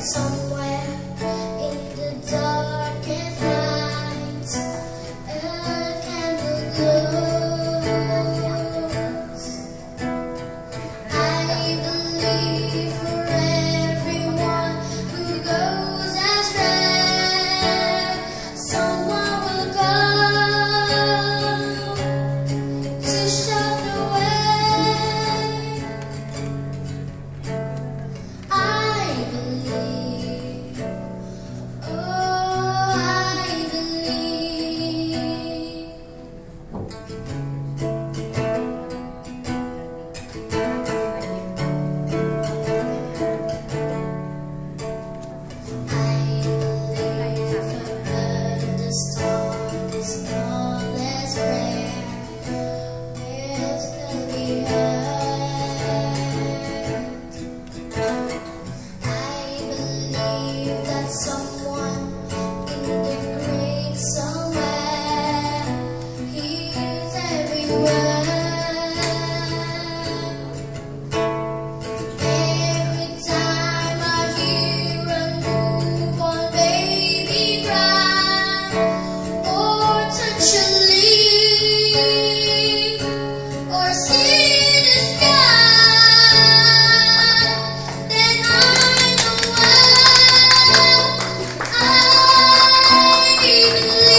Somewhere in the darkest night, a candle glows. I believe for everyone who goes astray, someone will come to show the way. I believe, oh, I believe. The storm is not less rare. Will still be heard. I believe that someone in the great somewhere hears every word. Every time I hear a newborn baby cry, or touch a leaf, or see the sky, then I know I believe.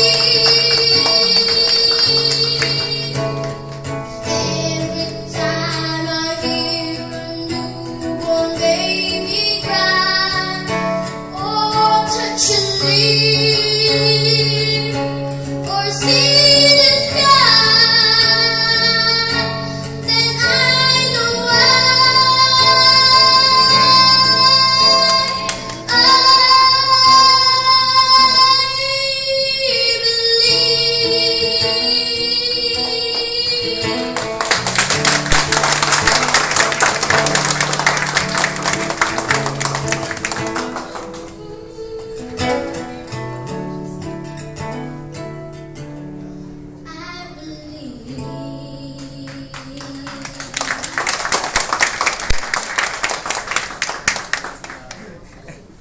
Every time I hear a newborn baby cry, or touch a leaf, or see the sky, then I know I believe. I believe.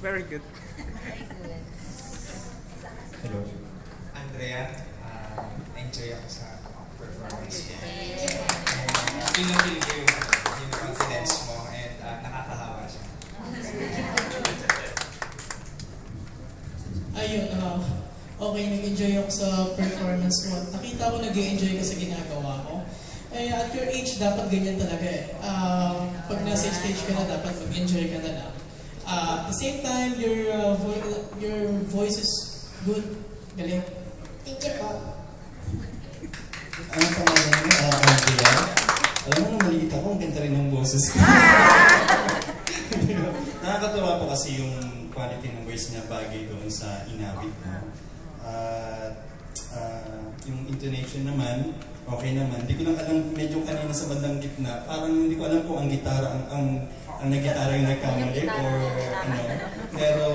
Very good. Hello. Andrea, enjoy ako sa performance mo. Pinapili ko yung confidence mo and nakakahawa siya. Ayun, okay, nag-enjoy ako sa performance mo. Nakita ko nag-enjoy ka sa ginagawa mo. Eh, at your age, dapat ganyan talaga eh. Pag nasa stage ka na, dapat mag-enjoy ka na lang. At the same time, your voice is good. Galing. Thank you po. Ano pangalan mo? Andrea? Alam mo nung maliit ako, ang ganda rin ng boses ko. Nakakatawa po kasi yung quality ng voice niya bagay doon sa inawit mo. At yung intonation naman, okay naman. Hindi ko lang alam, medyo kanina sa bandang gitna, parang hindi ko alam kung ang gitara, ang nag-gitara yung nagkamali or ano. Pero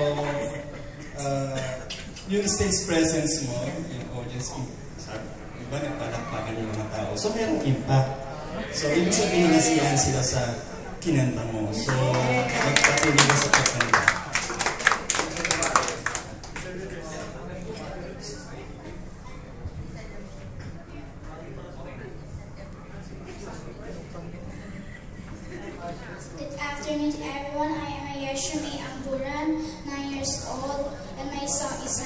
yung stage presence mo, yung audience, sabi, diba nagpalakpakan yung mga tao. So merong impact. So ibig sabihin nasiyahan sila sa kinanta mo. So magpatuloy ka sa pagkanta. Good afternoon to everyone. I am Ayeshami Amburan, 9 years old, and my song is